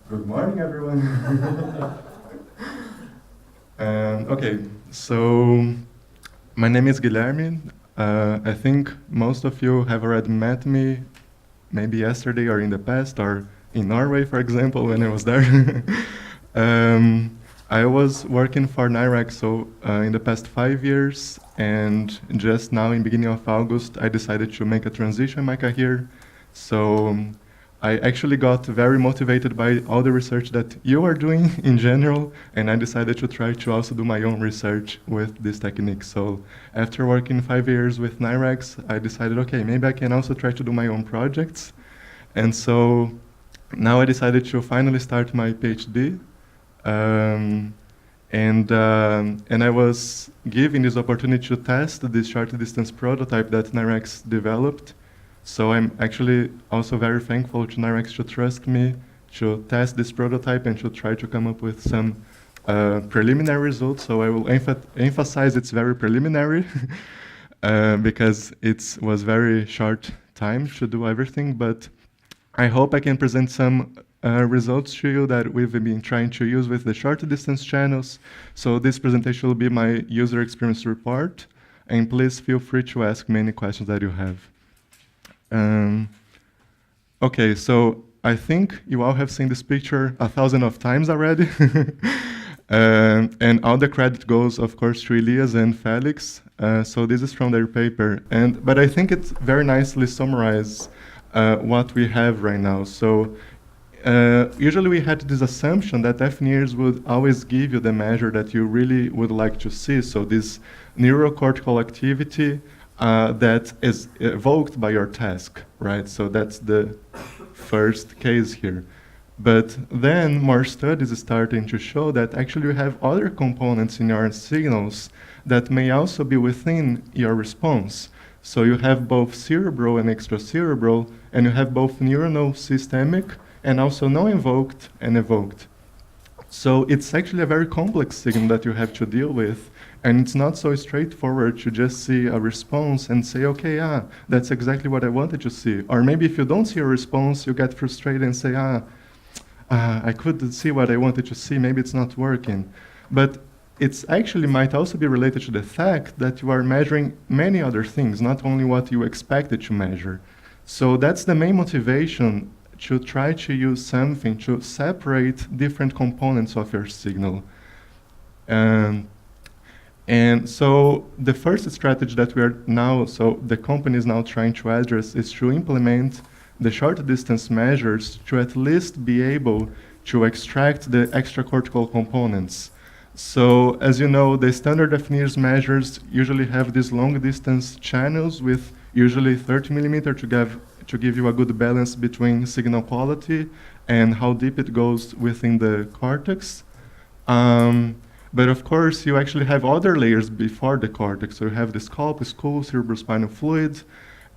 Good morning, everyone. Okay, so my name is Guilherme. I think most of you have already met me, maybe yesterday or in the past, or in Norway, for example, when I was there. I was working for NIRx in the past 5 years, and just now, in beginning of August, I decided to make a transition in my career. So I actually got very motivated by all the research that you are doing in general, and I decided to try to also do my own research with this technique. So after working 5 years with NIRx, I decided, okay, maybe I can also try to do my own projects. And so now I decided to finally start my PhD. And I was given this opportunity to test this short distance prototype that NIRx developed. So I'm actually also very thankful to NIRx to trust me to test this prototype and to try to come up with some preliminary results. So I will emphasize it's very preliminary because it was very short time to do everything. But I hope I can present some results to you that we've been trying to use with the short distance channels. So this presentation will be my user experience report. And please feel free to ask me any questions that you have. Okay, so I think you all have seen this picture 1,000 of times already. And all the credit goes, of course, to Elias and Felix. So this is from their paper. But I think it very nicely summarizes what we have right now. So usually we had this assumption that FNIRs would always give you the measure that you really would like to see. So this neurocortical activity that is evoked by your task, right? So that's the first case here. But then more studies are starting to show that actually you have other components in your signals that may also be within your response. So you have both cerebral and extracerebral, and you have both neuronal systemic and also non-evoked and evoked. So it's actually a very complex signal that you have to deal with. And it's not so straightforward to just see a response and say, okay, that's exactly what I wanted to see. Or maybe if you don't see a response, you get frustrated and say, I couldn't see what I wanted to see, maybe it's not working. But it actually might also be related to the fact that you are measuring many other things, not only what you expected to measure. So that's the main motivation to try to use something to separate different components of your signal. And so the first strategy that the company is now trying to address is to implement the short distance measures to at least be able to extract the extracortical components. So as you know, the standard FNIRS measures usually have these long distance channels with usually 30 millimeter to give you a good balance between signal quality and how deep it goes within the cortex. But of course, you actually have other layers before the cortex. So you have the scalp, skull, cerebrospinal fluid,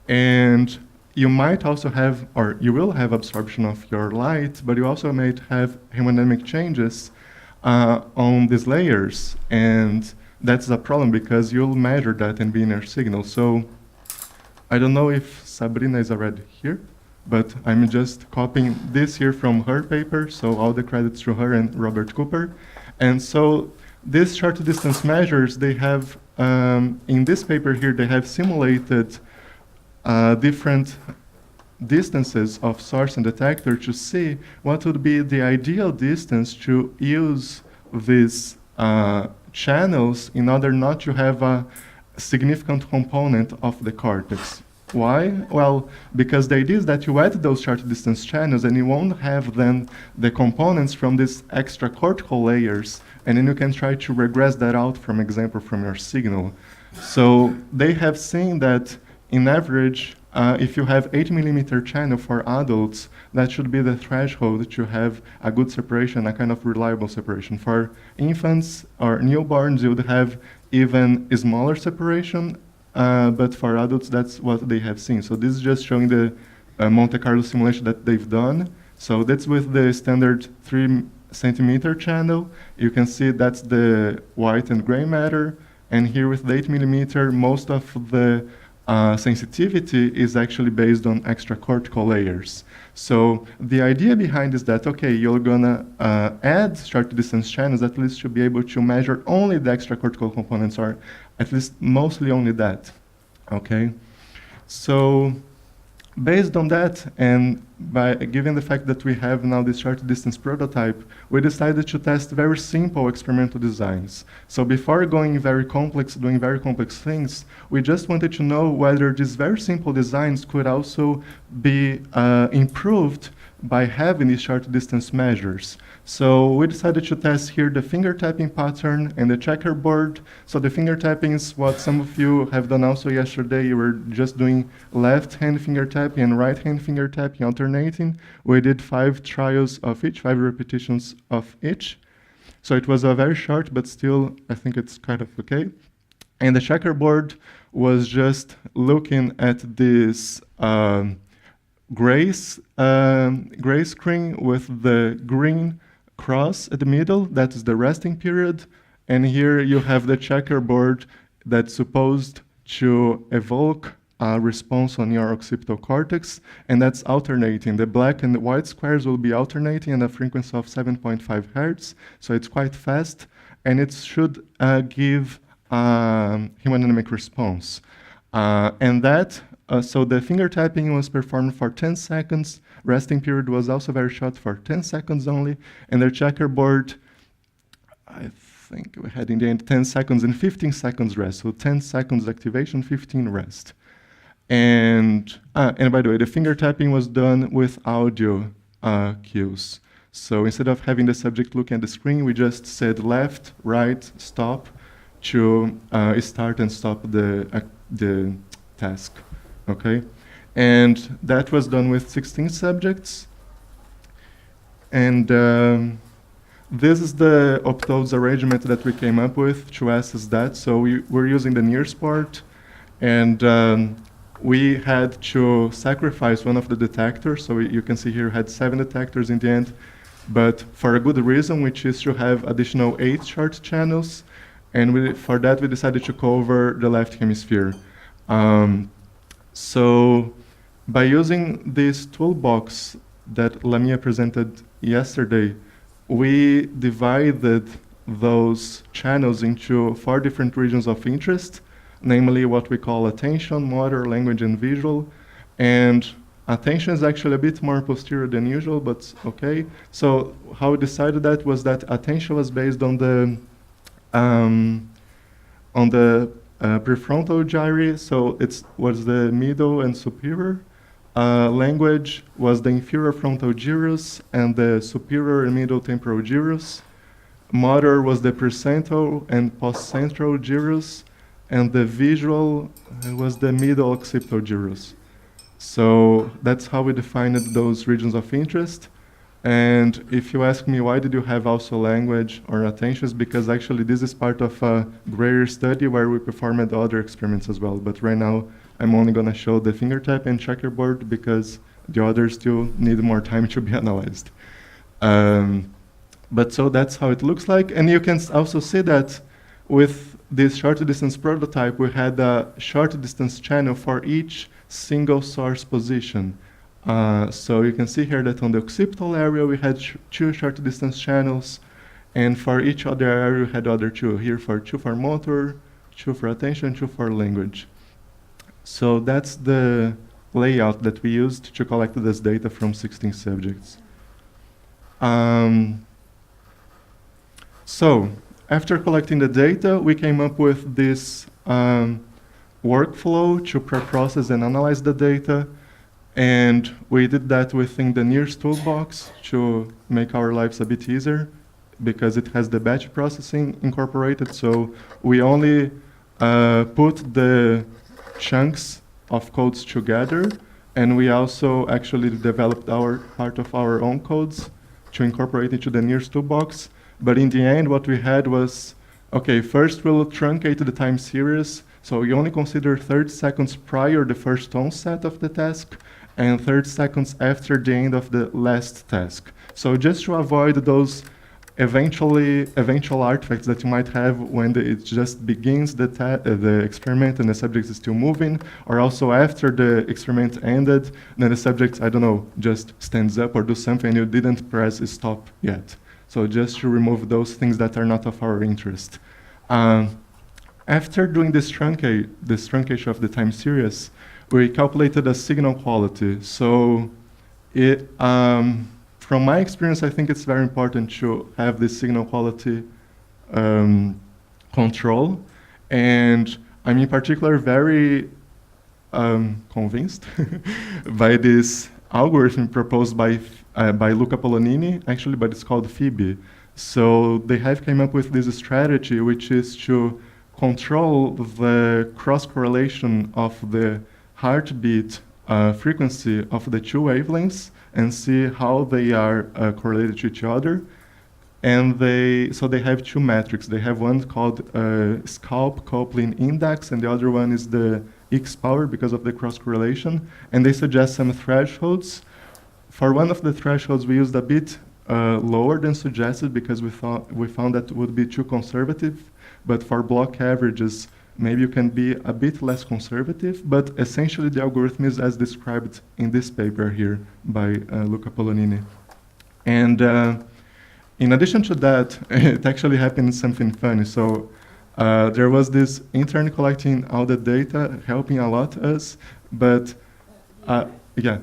and you might also have, or you will have absorption of your light, but you also might have hemodynamic changes on these layers. And that's a problem because you'll measure that in binary signal. So I don't know if Sabrina is already here, but I'm just copying this here from her paper. So all the credits to her and Robert Cooper. And so these short distance measures, they have, in this paper here, they have simulated different distances of source and detector to see what would be the ideal distance to use these channels in order not to have a significant component of the cortex. Why? Well, because the idea is that you add those short distance channels and you won't have then the components from these extracortical layers, and then you can try to regress that out, from example, from your signal. So they have seen that in average, if you have 8 millimeter channel for adults, that should be the threshold to have a good separation, a kind of reliable separation. For infants or newborns, you would have even a smaller separation, but for adults, that's what they have seen. So this is just showing the Monte Carlo simulation that they've done. So that's with the standard 3 centimeter channel. You can see that's the white and gray matter. And here with the 8 millimeter, most of the sensitivity is actually based on extracortical layers. So the idea behind is that, okay, you're gonna add short distance channels at least to be able to measure only the extracortical components, or at least mostly only that, okay? So based on that, and by given the fact that we have now this short distance prototype, we decided to test very simple experimental designs. So before going very complex, doing very complex things, we just wanted to know whether these very simple designs could also be improved by having these short distance measures. So we decided to test here the finger tapping pattern and the checkerboard. So the finger tapping is what some of you have done also yesterday. You were just doing left hand finger tapping and right hand finger tapping alternating. We did 5 trials of each, 5 repetitions of each. So it was a very short, but still I think it's kind of okay. And the checkerboard was just looking at this gray screen with the green cross at the middle. That is the resting period. And here you have the checkerboard that's supposed to evoke a response on your occipital cortex, and that's alternating. The black and the white squares will be alternating at a frequency of 7.5 hertz, so it's quite fast, and it should give hemodynamic response. And that so the finger tapping was performed for 10 seconds. Resting period was also very short, for 10 seconds only. And the checkerboard, I think we had in the end 10 seconds and 15 seconds rest. So 10 seconds activation, 15 rest. And by the way, the finger tapping was done with audio cues. So instead of having the subject look at the screen, we just said left, right, stop to start and stop the task. Okay, and that was done with 16 subjects. And this is the optodes arrangement that we came up with to assess that. So we're using the NIRx port, and we had to sacrifice one of the detectors. So you can see here had 7 detectors in the end, but for a good reason, which is to have additional 8 short channels. And for that, we decided to cover the left hemisphere. So by using this toolbox that Lamia presented yesterday, we divided those channels into 4 different regions of interest, namely what we call attention, motor, language, and visual. And attention is actually a bit more posterior than usual, but okay. So how we decided that was that attention was based on the prefrontal gyri, so it was the middle and superior. Language was the inferior frontal gyrus and the superior and middle temporal gyrus. Motor was the precentral and postcentral gyrus, and the visual was the middle occipital gyrus. So that's how we defined those regions of interest. And if you ask me why did you have also language or attention, because actually this is part of a greater study where we performed other experiments as well. But right now I'm only going to show the finger tap and checkerboard because the others still need more time to be analyzed. But so that's how it looks like. And you can also see that with this short distance prototype, we had a short distance channel for each single source position. So you can see here that on the occipital area we had 2 short distance channels, and for each other area we had other 2. Here for 2 for motor, 2 for attention, 2 for language. So that's the layout that we used to collect this data from 16 subjects. So after collecting the data, we came up with this workflow to pre-process and analyze the data. And we did that within the NIRx toolbox to make our lives a bit easier because it has the batch processing incorporated. So we only put the chunks of codes together, and we also actually developed our part of our own codes to incorporate into the NIRx toolbox. But in the end, what we had was, okay, first we'll truncate the time series. So you only consider 30 seconds prior the first onset of the task, and 30 seconds after the end of the last task. So just to avoid those eventual artifacts that you might have when it just begins the experiment and the subject is still moving, or also after the experiment ended, then the subject, I don't know, just stands up or do something and you didn't press stop yet. So just to remove those things that are not of our interest. After doing this truncation of the time series, we calculated a signal quality. So it, from my experience, I think it's very important to have this signal quality control. And I'm in particular very convinced by this algorithm proposed by Luca Polonini, actually, but it's called Phoebe. So they have came up with this strategy, which is to control the cross-correlation of the heartbeat frequency of the two wavelengths and see how they are correlated to each other. And so they have two metrics. They have one called scalp coupling index, and the other one is the X power because of the cross-correlation. And they suggest some thresholds. For one of the thresholds, we used a bit lower than suggested because we found that would be too conservative. But for block averages, maybe you can be a bit less conservative, but essentially the algorithm is as described in this paper here by Luca Polonini. And in addition to that, it actually happened something funny. So there was this intern collecting all the data, helping a lot us, but yeah.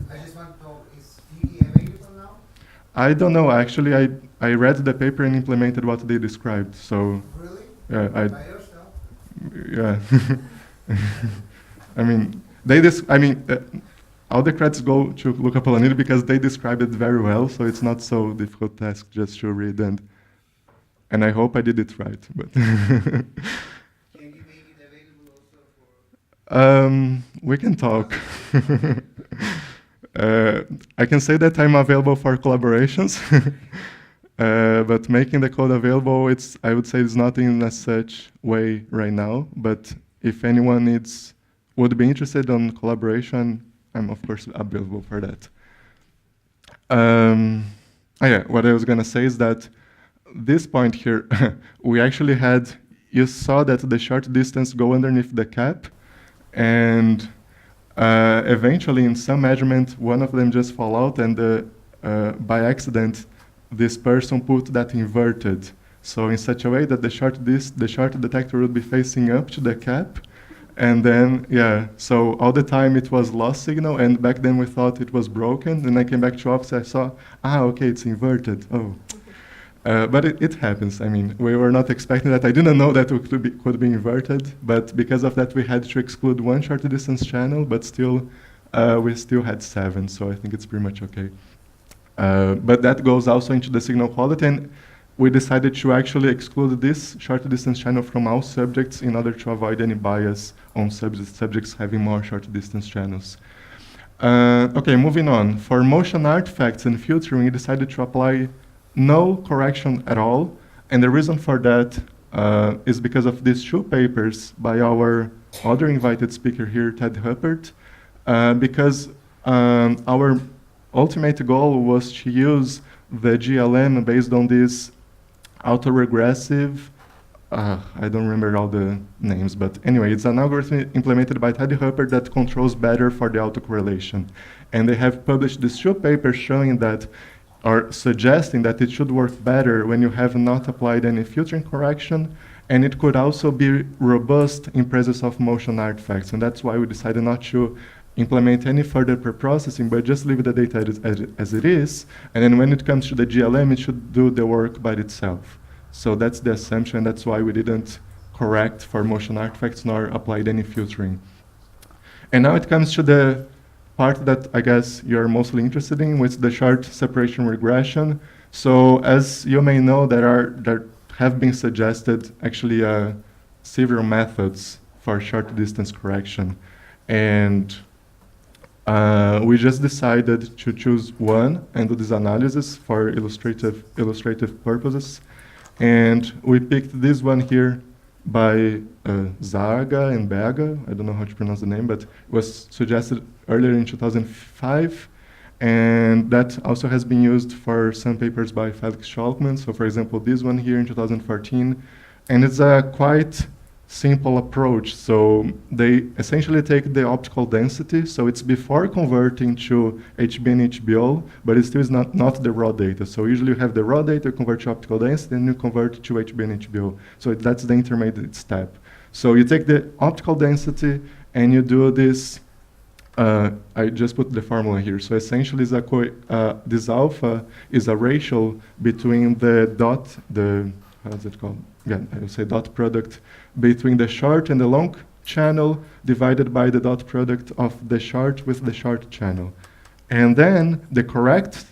I just want to know, is Phoebe available now? I don't know, actually, I read the paper and implemented what they described, so. Really? Yeah, By yourself? Yeah. I mean, all the credits go to Luca Polonini because they described it very well, so it's not so difficult task just to read, and I hope I did it right. But Can you make it available also for? We can talk. I can say that I'm available for collaborations, but making the code available, I would say it's not in a such way right now, but if anyone would be interested in collaboration, I'm of course available for that. Yeah, what I was gonna say is that this point here, we actually you saw that the short distance go underneath the cap, and eventually in some measurement, one of them just fall out, and by accident, this person put that inverted. So in such a way that the short detector would be facing up to the cap, and then, yeah, so all the time it was lost signal, and back then we thought it was broken, and I came back to office, I saw, okay, it's inverted, oh. But it happens. I mean, we were not expecting that. I didn't know that it could be inverted, but because of that, we had to exclude one short distance channel, but still, we still had 7, so I think it's pretty much okay. But that goes also into the signal quality, and we decided to actually exclude this short distance channel from all subjects in order to avoid any bias on subjects having more short distance channels. Okay, moving on. For motion artifacts and filtering, we decided to apply no correction at all, and the reason for that is because of these 2 papers by our other invited speaker here, Ted Huppert, because our ultimate goal was to use the GLM based on this autoregressive, I don't remember all the names, but anyway, it's an algorithm implemented by Ted Huppert that controls better for the autocorrelation. And they have published these 2 papers showing that, or suggesting that it should work better when you have not applied any filtering correction, and it could also be robust in presence of motion artifacts. And that's why we decided not to implement any further preprocessing, but just leave the data as it is, and then when it comes to the GLM, it should do the work by itself. So that's the assumption, that's why we didn't correct for motion artifacts nor applied any filtering. And now it comes to the part that I guess you're mostly interested in, which is the short separation regression. So as you may know, there have been suggested actually several methods for short distance correction. And we just decided to choose one and do this analysis for illustrative purposes. And we picked this one here by Zaga and Bega. I don't know how to pronounce the name, but it was suggested earlier in 2005. And that also has been used for some papers by Felix Schalkman. So for example, this one here in 2014. And it's a quite simple approach. So they essentially take the optical density. So it's before converting to HB and HBO, but it still is not the raw data. So usually you have the raw data, you convert to optical density, and you convert to HB and HBO. So that's the intermediate step. So you take the optical density and you do this. I just put the formula here. So essentially, this alpha is a ratio between the how's it called? Yeah, I will say dot product between the short and the long channel divided by the dot product of the short with the short channel. And then the corrected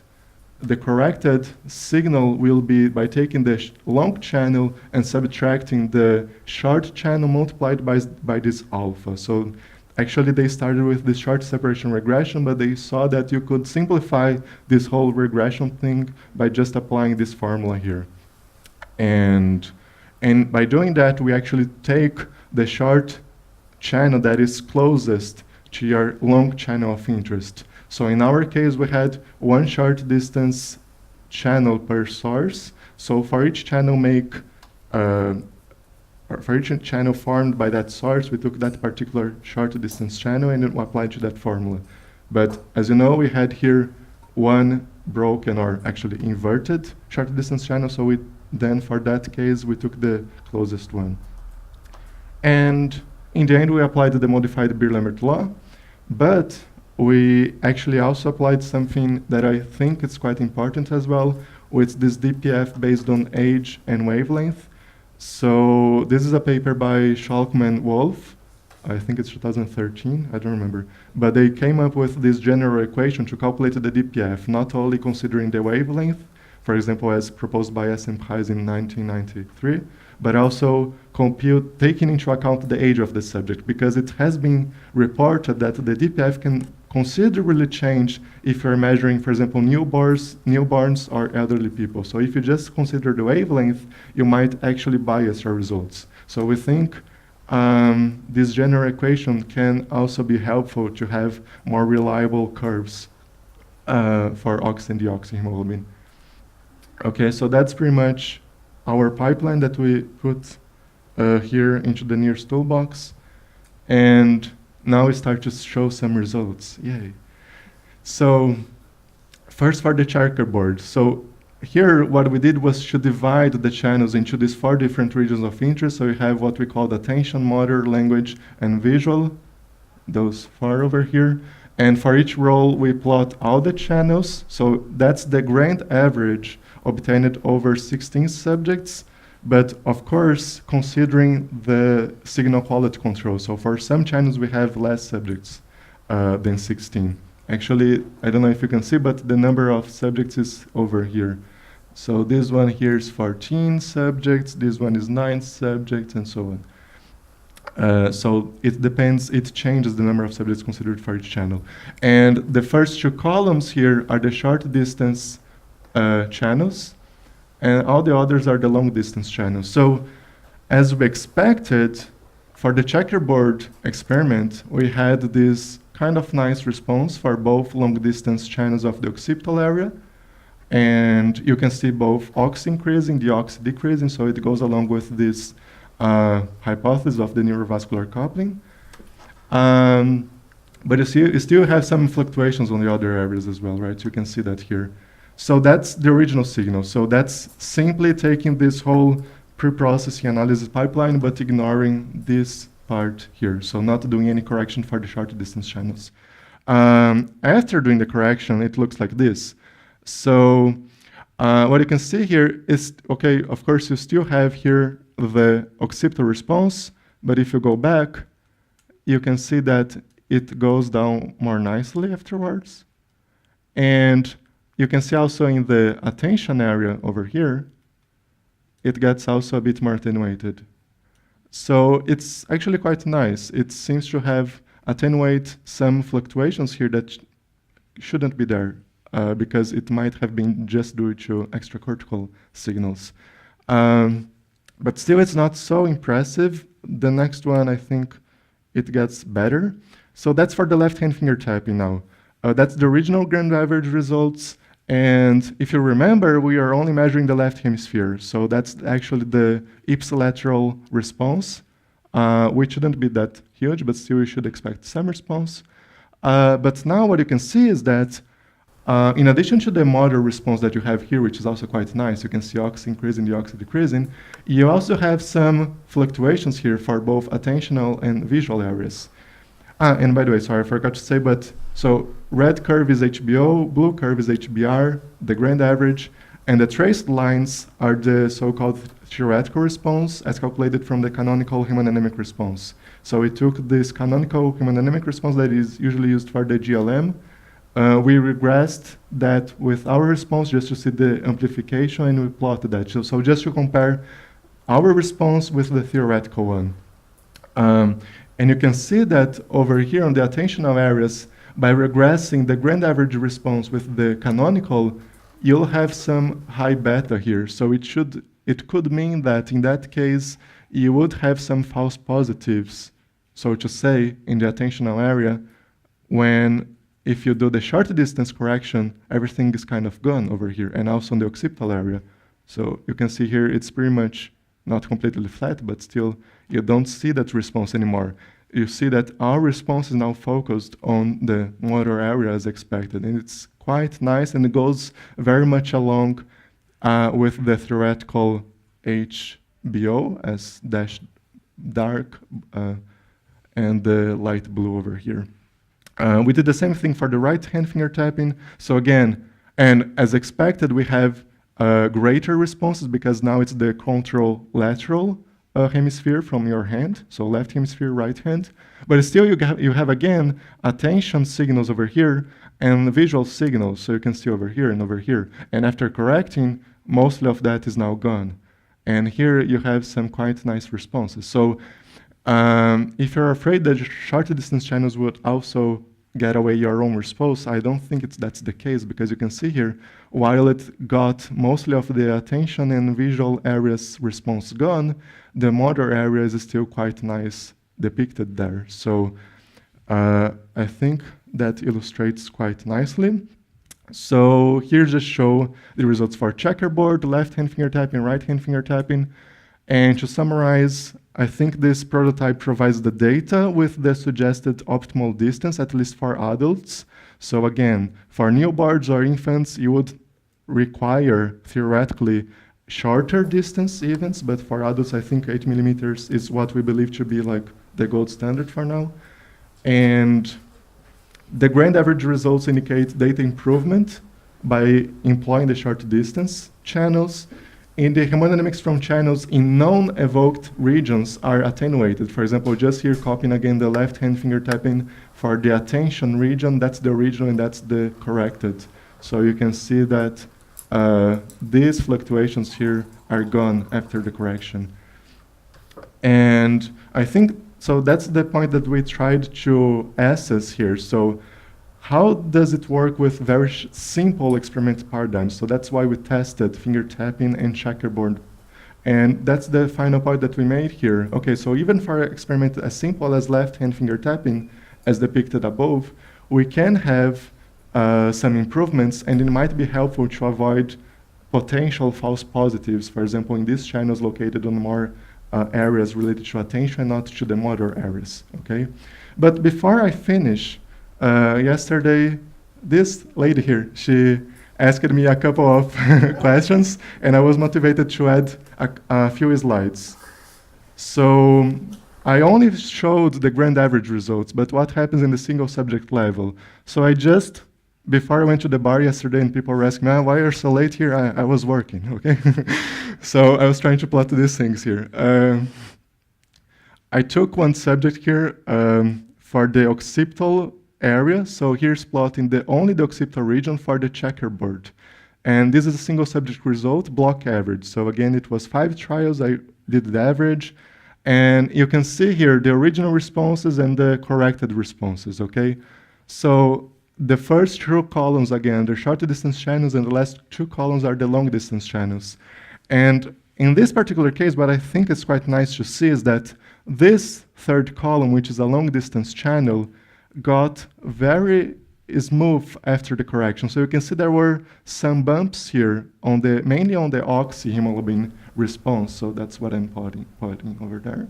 signal will be by taking the long channel and subtracting the short channel multiplied by this alpha. So actually, they started with this short separation regression, but they saw that you could simplify this whole regression thing by just applying this formula here. And by doing that, we actually take the short channel that is closest to your long channel of interest. So in our case, we had one short distance channel per source. So for each channel for each channel formed by that source, we took that particular short distance channel and then applied to that formula. But as you know, we had here one broken or actually inverted short distance channel, so then for that case, we took the closest one. And in the end, we applied the modified Beer-Lambert law, but we actually also applied something that I think is quite important as well, with this DPF based on age and wavelength. So this is a paper by Schalkman Wolf. I think it's 2013, I don't remember. But they came up with this general equation to calculate the DPF, not only considering the wavelength, for example, as proposed by S.M. Heis in 1993, but also taking into account the age of the subject, because it has been reported that the DPF can considerably change if you're measuring, for example, newborns or elderly people. So if you just consider the wavelength, you might actually bias your results. So we think this general equation can also be helpful to have more reliable curves for oxy and deoxyhemoglobin. Okay, so that's pretty much our pipeline that we put here into the NIRx toolbox. And now we start to show some results. Yay. So first for the checkerboard. So here what we did was to divide the channels into these 4 different regions of interest. So you have what we call attention, motor, language, and visual, those 4 over here. And for each role, we plot all the channels. So that's the grand average obtained over 16 subjects. But of course, considering the signal quality control. So for some channels, we have less subjects than 16. Actually, I don't know if you can see, but the number of subjects is over here. So this one here is 14 subjects, this one is 9 subjects, and so on. So it depends, it changes the number of subjects considered for each channel. And the first 2 columns here are the short distance channels, and all the others are the long distance channels. So as we expected, for the checkerboard experiment, we had this kind of nice response for both long distance channels of the occipital area. And you can see both oxy increasing, deoxy decreasing, so it goes along with this hypothesis of the neurovascular coupling. But you still have some fluctuations on the other areas as well, right? You can see that here. So that's the original signal. So that's simply taking this whole pre-processing analysis pipeline, but ignoring this part here. So not doing any correction for the short distance channels. After doing the correction, it looks like this. So what you can see here is, okay, of course, you still have here the occipital response, but if you go back, you can see that it goes down more nicely afterwards. And you can see also in the attention area over here, it gets also a bit more attenuated. So it's actually quite nice. It seems to have attenuate some fluctuations here that shouldn't be there because it might have been just due to extracortical signals. But still, it's not so impressive. The next one, I think it gets better. So that's for the left-hand finger tapping now. That's the original grand average results. And if you remember, we are only measuring the left hemisphere. So that's actually the ipsilateral response, which shouldn't be that huge, but still you should expect some response. But now what you can see is that in addition to the motor response that you have here, which is also quite nice, you can see oxy increasing, deoxy decreasing, you also have some fluctuations here for both attentional and visual areas. And by the way, sorry, I forgot to say, but so red curve is HBO, blue curve is HBR, the grand average, and the traced lines are the so-called theoretical response as calculated from the canonical hemodynamic response. So we took this canonical hemodynamic response that is usually used for the GLM. We regressed that with our response just to see the amplification, and we plotted that. So just to compare our response with the theoretical one. And you can see that over here on the attentional areas, by regressing the grand average response with the canonical, you'll have some high beta here. So it could mean that in that case, you would have some false positives, so to say, in the attentional area, when if you do the short distance correction, everything is kind of gone over here, and also in the occipital area. So you can see here it's pretty much not completely flat, but still you don't see that response anymore. You see that our response is now focused on the motor area as expected, and it's quite nice, and it goes very much along with the theoretical HBO as dash dark and the light blue over here. We did the same thing for the right hand finger tapping. So again, and as expected, we have greater responses because now it's the contralateral hemisphere from your hand, so left hemisphere, right hand. But still you have again attention signals over here and visual signals, so you can see over here and over here. And after correcting, mostly of that is now gone. And here you have some quite nice responses. So if you're afraid that short distance channels would also get away your own response, I don't think that's the case, because you can see here, while it got mostly of the attention and visual areas response gone, the motor area is still quite nice depicted there. So I think that illustrates quite nicely. So here just show the results for checkerboard, left hand finger tapping, right hand finger tapping. And to summarize, I think this prototype provides the data with the suggested optimal distance, at least for adults. So again, for newborns or infants, you would require theoretically shorter distance events, but for adults, I think 8 millimeters is what we believe to be like the gold standard for now. And the grand average results indicate data improvement by employing the short distance channels. In the hemodynamics from channels in non-evoked regions are attenuated. For example, just here copying again the left hand finger tapping for the attention region, that's the original and that's the corrected. So you can see that these fluctuations here are gone after the correction. And I think, so that's the point that we tried to assess here. So how does it work with very simple experimental paradigms? So that's why we tested finger tapping and checkerboard. And that's the final point that we made here. Okay, so even for an experiment as simple as left hand finger tapping, as depicted above, we can have some improvements, and it might be helpful to avoid potential false positives, for example, in these channels located on more areas related to attention, not to the motor areas, okay? But before I finish, yesterday, this lady here, she asked me a couple of questions, and I was motivated to add a few slides. So I only showed the grand average results, but what happens in the single subject level? So I just, before I went to the bar yesterday and people were asking, why are you so late here? I was working, okay? So I was trying to plot these things here. I took one subject here for the occipital area. So here's plotting only the occipital region for the checkerboard. And this is a single subject result, block average. So again, it was 5 trials. I did the average. And you can see here the original responses and the corrected responses, okay? So the first 2 columns, again, the short distance channels, and the last 2 columns are the long distance channels. And in this particular case, what I think is quite nice to see is that this 3rd column, which is a long distance channel, got very smooth after the correction. So you can see there were some bumps here on the mainly on the oxyhemoglobin response. So that's what I'm plotting over there.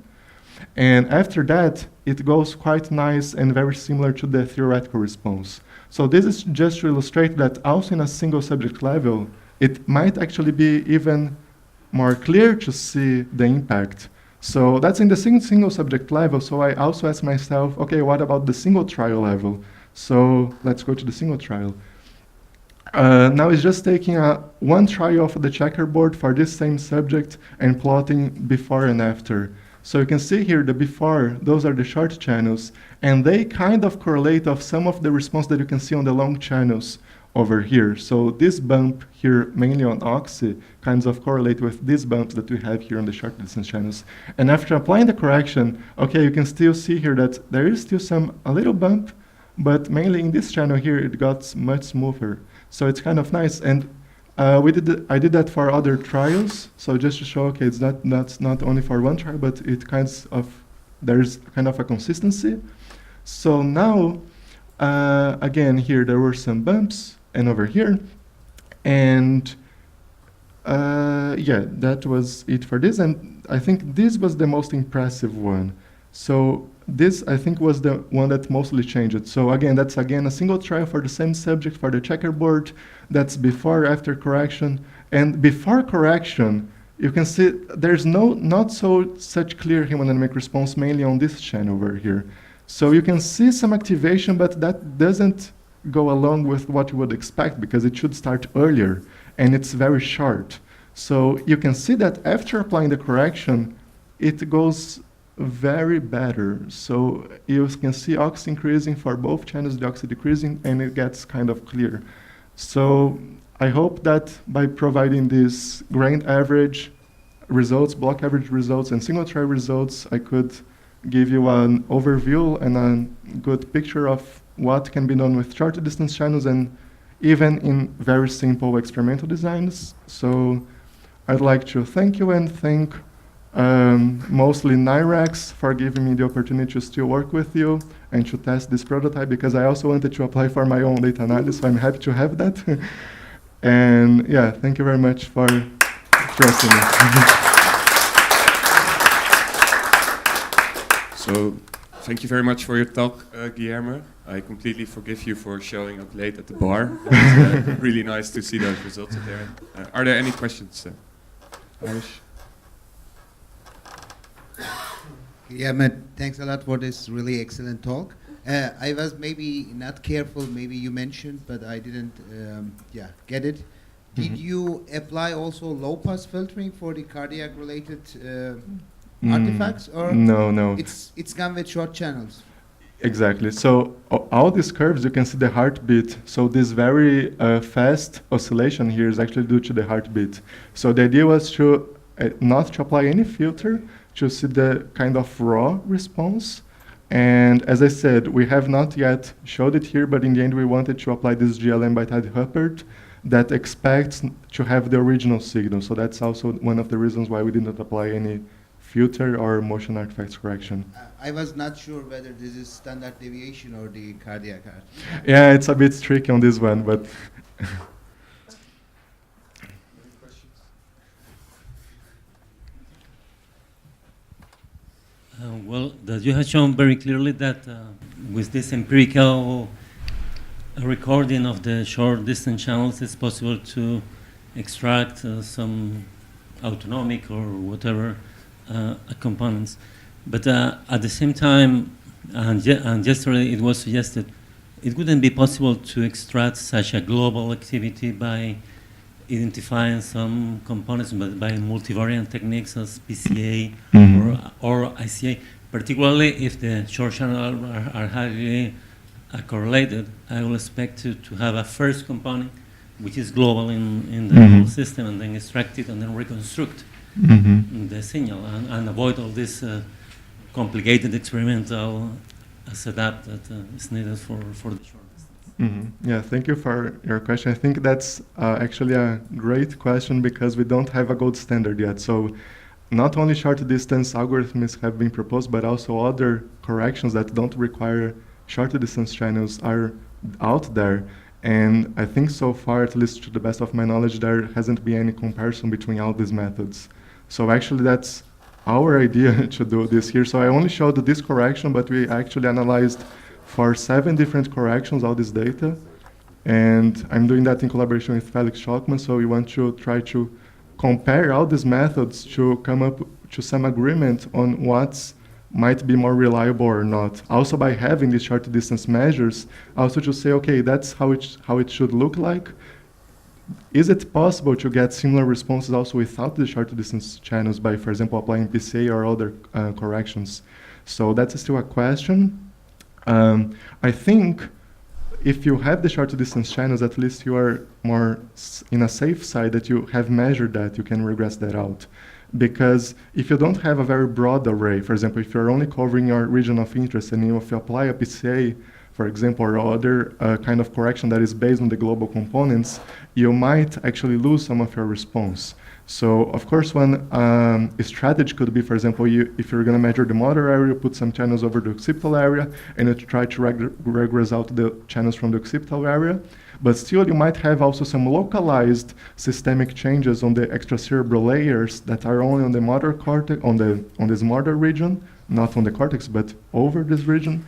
And after that, it goes quite nice and very similar to the theoretical response. So this is just to illustrate that also in a single subject level, it might actually be even more clear to see the impact. So that's in the single subject level. So I also asked myself, okay, what about the single trial level? So let's go to the single trial. Now it's just taking one trial of the checkerboard for this same subject and plotting before and after. So you can see here the before, those are the short channels, and they kind of correlate of some of the response that you can see on the long channels over here. So this bump here, mainly on oxy, kinds of correlate with these bumps that we have here on the short distance channels. And after applying the correction, okay, you can still see here that there is still a little bump, but mainly in this channel here, it got much smoother. So it's kind of nice. And I did that for other trials. So just to show, okay, that's not only for one trial, but there's kind of a consistency. So now, again, here there were some bumps, and over here, and yeah, that was it for this. And I think this was the most impressive one. So this, I think, was the one that mostly changed. So again, that's again a single trial for the same subject for the checkerboard. That's before, after correction. And before correction, you can see there's not such clear hemodynamic response, mainly on this channel over here. So you can see some activation, but that doesn't go along with what you would expect because it should start earlier, and it's very short. So you can see that after applying the correction, it goes very better. So you can see oxy increasing for both channels, the oxy decreasing, and it gets kind of clear. So I hope that by providing these grain average results, block average results, and single trial results, I could give you an overview and a good picture of what can be done with short distance channels and even in very simple experimental designs. So I'd like to thank you and thank mostly NIRx for giving me the opportunity to still work with you and to test this prototype, because I also wanted to apply for my own data analysis, so I'm happy to have that. And yeah, thank you very much for trusting me. So, thank you very much for your talk, Guilherme. I completely forgive you for showing up late at the bar. It's really nice to see those results there. Are there any questions? Irish? Guilherme, thanks a lot for this really excellent talk. I was maybe not careful, maybe you mentioned, but I didn't get it. Did you apply also low-pass filtering for the cardiac-related artifacts, or no? It's gone with short channels. Exactly. So all these curves, you can see the heartbeat. So this very fast oscillation here is actually due to the heartbeat. So the idea was to not to apply any filter, to see the kind of raw response. And as I said, we have not yet showed it here, but in the end we wanted to apply this GLM by Ted Huppert that expects to have the original signal. So that's also one of the reasons why we did not apply any filter or motion artifacts correction. I was not sure whether this is standard deviation or the cardiac heart. Yeah, it's a bit tricky on this one, but well, that you have shown very clearly that with this empirical recording of the short distance channels, it's possible to extract some autonomic or whatever components. But at the same time, and yesterday it was suggested, it wouldn't be possible to extract such a global activity by identifying some components by multivariant techniques as PCA or ICA, particularly if the short channels are highly correlated. I will expect to have a first component which is global in the whole system, and then extract it and then reconstruct the signal and avoid all this complicated experimental setup that is needed for the short distance. Yeah, thank you for your question. I think that's actually a great question because we don't have a gold standard yet. So not only short distance algorithms have been proposed, but also other corrections that don't require short distance channels are out there. And I think so far, at least to the best of my knowledge, there hasn't been any comparison between all these methods. So actually that's our idea to do this here. So I only showed this correction, but we actually analyzed for 7 different corrections all this data. And I'm doing that in collaboration with Felix Schockman. So we want to try to compare all these methods to come up to some agreement on what's might be more reliable or not. Also by having these short distance measures, also to say, okay, that's how it should look like. Is it possible to get similar responses also without the short distance channels by, for example, applying PCA or other corrections? So that's still a question. I think if you have the short distance channels, at least you are more in a safe side that you have measured that, you can regress that out. Because if you don't have a very broad array, for example, if you're only covering your region of interest and if you apply a PCA, for example, or other kind of correction that is based on the global components, you might actually lose some of your response. So, of course, one strategy could be, for example, if you're going to measure the motor area, you put some channels over the occipital area, and you try to regress out the channels from the occipital area. But still, you might have also some localized systemic changes on the extracerebral layers that are only on the motor cortex, on this motor region, not on the cortex, but over this region,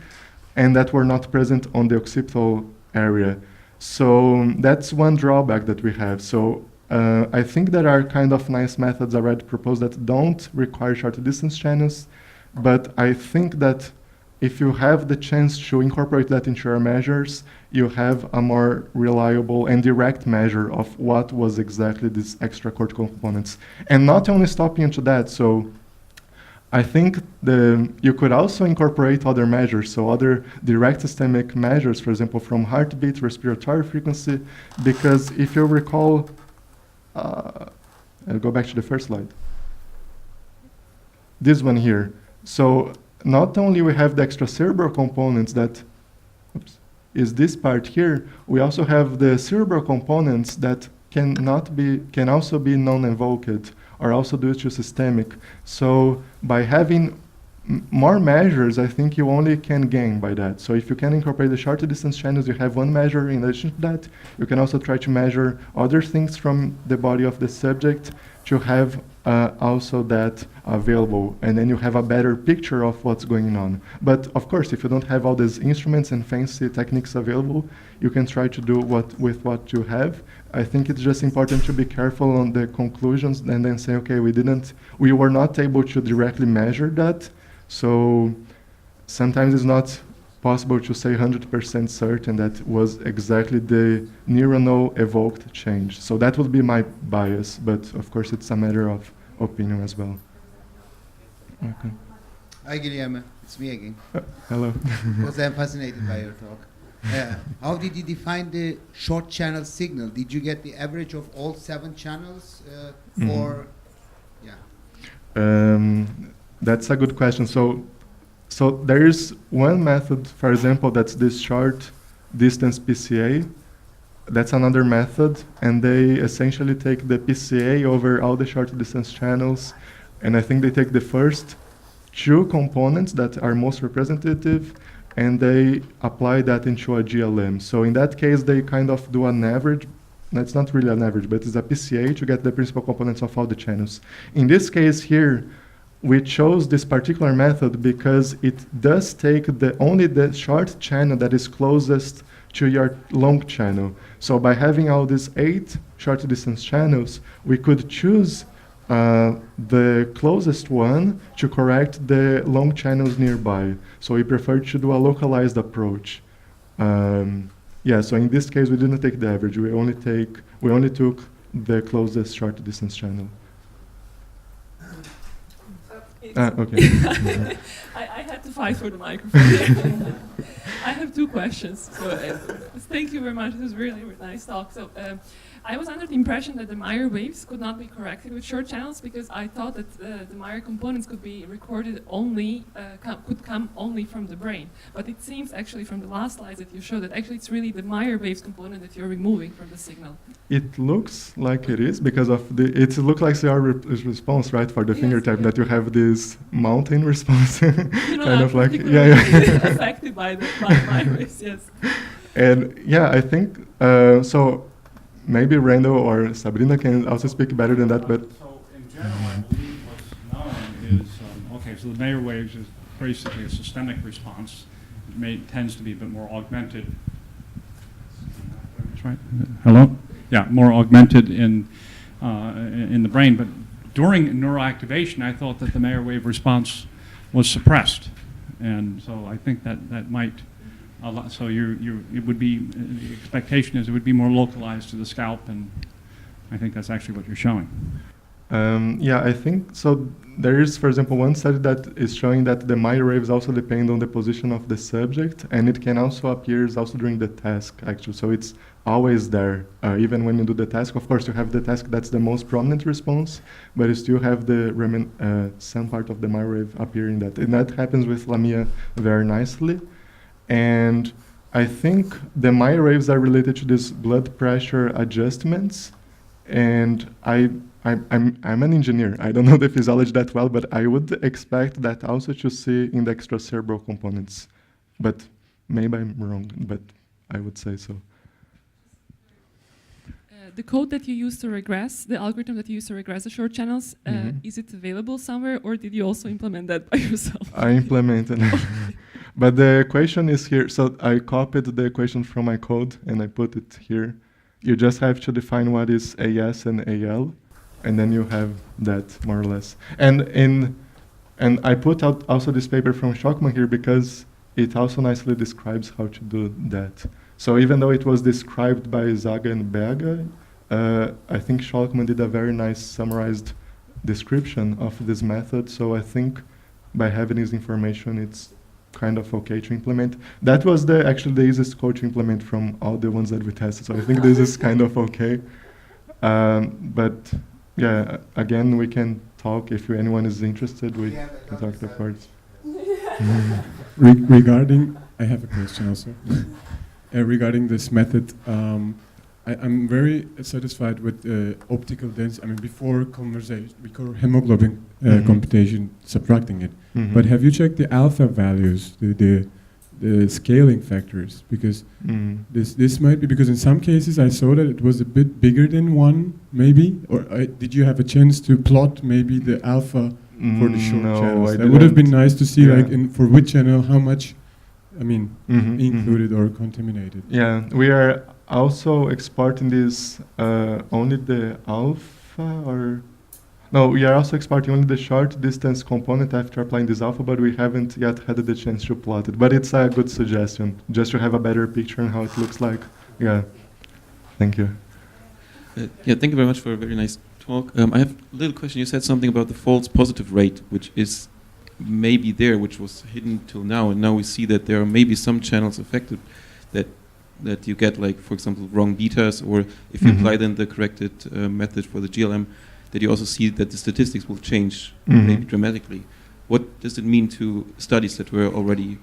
and that were not present on the occipital area. So that's one drawback that we have. So I think there are kind of nice methods already proposed that don't require short distance channels, but I think that if you have the chance to incorporate that into your measures, you have a more reliable and direct measure of what was exactly these extracortical components. And not only stopping into that, so I think you could also incorporate other measures, so other direct systemic measures, for example, from heartbeat, respiratory frequency, because if you recall, I'll go back to the first slide. This one here. So not only we have the extracerebral components that is this part here, we also have the cerebral components that can also be non-evoked or also due to systemic. So by having more measures, I think you only can gain by that. So if you can incorporate the short distance channels, you have one measure. In addition to that, you can also try to measure other things from the body of the subject to have also that available, and then you have a better picture of what's going on. But of course, if you don't have all these instruments and fancy techniques available, you can try to do with what you have. I think it's just important to be careful on the conclusions and then say, okay, we were not able to directly measure that. So sometimes it's not possible to say 100% certain that was exactly the neuronal evoked change. So that would be my bias, but of course it's a matter of opinion as well. Okay. Hi, Guilherme. It's me again. Hello. Because I'm fascinated by your talk. How did you define the short channel signal? Did you get the average of all 7 channels, or yeah? That's a good question. So there is one method, for example, that's this short distance PCA. That's another method, and they essentially take the PCA over all the short distance channels, and I think they take the first 2 components that are most representative, and they apply that into a GLM. So in that case, they kind of do an average. That's not really an average, but it's a PCA to get the principal components of all the channels. In this case here, we chose this particular method because it does take only the short channel that is closest to your long channel. So by having all these 8 short distance channels, we could choose the closest one to correct the long channels nearby. So we preferred to do a localized approach. Yeah, so in this case, we didn't take the average. We only took the closest short distance channel. Okay. I had to fight for the microphone. I have 2 questions. So, thank you very much. It was really, really nice talk. So I was under the impression that the Meyer waves could not be corrected with short channels because I thought that the Meyer components could be recorded only, could come only from the brain. But it seems actually from the last slides that you showed that actually it's really the Meyer waves component that you're removing from the signal. It looks like it is because of it looks like your response, right, for the finger tap, that you have this mountain response, kind of like, affected by Meyer waves, yes. And yeah, I think so. Maybe Randall or Sabrina can also speak better than that, but So in general, I believe what's known is, okay, so the Mayer waves is basically a systemic response. It tends to be a bit more augmented. That's right. Hello? Yeah, more augmented in the brain. But during neuroactivation, I thought that the Mayer wave response was suppressed. And so I think that might, so it would be, the expectation is it would be more localized to the scalp, and I think that's actually what you're showing. yeah, I think so. There is, for example, one study that is showing that the Mayer waves also depend on the position of the subject, and it can also appear also during the task, actually. So it's always there, even when you do the task. Of course, you have the task that's the most prominent response, but you still have the some part of the Mayer wave appearing that. And that happens with Lamia very nicely. And I think the Mayer waves are related to these blood pressure adjustments, and I'm an engineer. I don't know the physiology that well, but I would expect that also to see in the extracerebral components. But maybe I'm wrong, but I would say so. The code that you use to regress, the algorithm that you use to regress the short channels, is it available somewhere, or did you also implement that by yourself? I implemented it. But the equation is here. So I copied the equation from my code and I put it here. You just have to define what is AS and AL, and then you have that more or less. And I put out also this paper from Schockman here because it also nicely describes how to do that. So even though it was described by Zaga and Berger, I think Schockman did a very nice summarized description of this method. So I think by having this information, it's kind of okay to implement. That was actually the easiest code to implement from all the ones that we tested. So I think this is kind of okay. But yeah, again, we can talk if anyone is interested. We can talk afterwards. Regarding, I have a question also. Regarding this method, I'm very satisfied with optical density. I mean, before hemoglobin computation, subtracting it. But have you checked the alpha values, the scaling factors? Because this might be, because in some cases I saw that it was a bit bigger than 1, maybe? Or did you have a chance to plot maybe the alpha for the short channels? That would have been nice to see, like, for which channel, how much, I mean, included or contaminated. Yeah, we are also exporting this only the alpha, or no, we are also exporting only the short distance component after applying this alpha, but we haven't yet had the chance to plot it. But it's a good suggestion, just to have a better picture on how it looks like. Yeah, thank you. Yeah, thank you very much for a very nice talk. I have a little question. You said something about the false positive rate, which is maybe there, which was hidden till now, and now we see that there are maybe some channels affected that you get, like, for example, wrong betas, or if you apply then the corrected method for the GLM, that you also see that the statistics will change maybe dramatically. What does it mean to studies that were already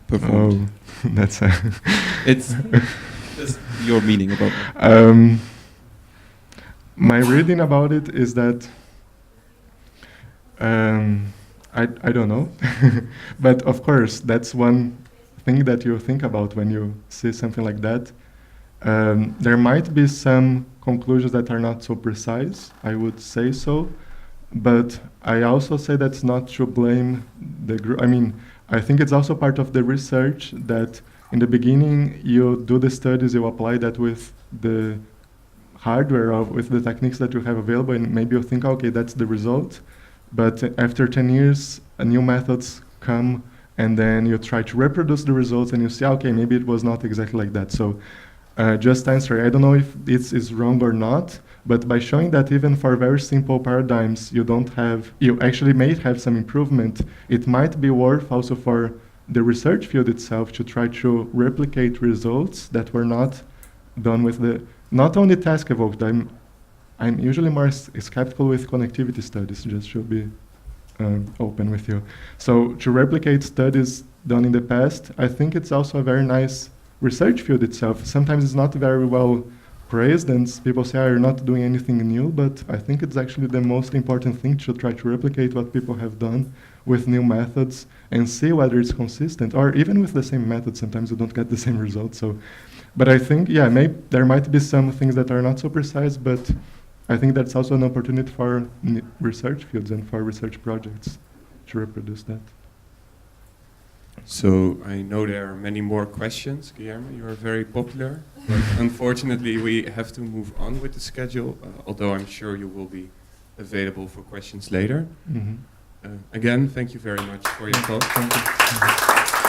performed? Oh, that's it's just your meaning about that. My reading about it is that I don't know, but of course that's one thing that you think about when you see something like that. There might be some conclusions that are not so precise, I would say so, but I also say that's not to blame the group. I mean, I think it's also part of the research that in the beginning you do the studies, you apply that with the hardware, with the techniques that you have available, and maybe you think, okay, that's the result. But after 10 years, new methods come, and then you try to reproduce the results, and you see, okay, maybe it was not exactly like that. So just answering, I don't know if this is wrong or not, but by showing that even for very simple paradigms, you actually may have some improvement, it might be worth also for the research field itself to try to replicate results that were not done with not only task evoked. I'm usually more skeptical with connectivity studies, just to be open with you. So to replicate studies done in the past, I think it's also a very nice research field itself. Sometimes it's not very well praised, and people say, you're not doing anything new, but I think it's actually the most important thing to try to replicate what people have done with new methods and see whether it's consistent, or even with the same method, sometimes you don't get the same results. So But I think, yeah, there might be some things that are not so precise, but I think that's also an opportunity for research fields and for research projects to reproduce that. So I know there are many more questions. Guilherme, you are very popular, but unfortunately we have to move on with the schedule, although I'm sure you will be available for questions later. Mhm. Again, thank you very much for your talk. Thank you.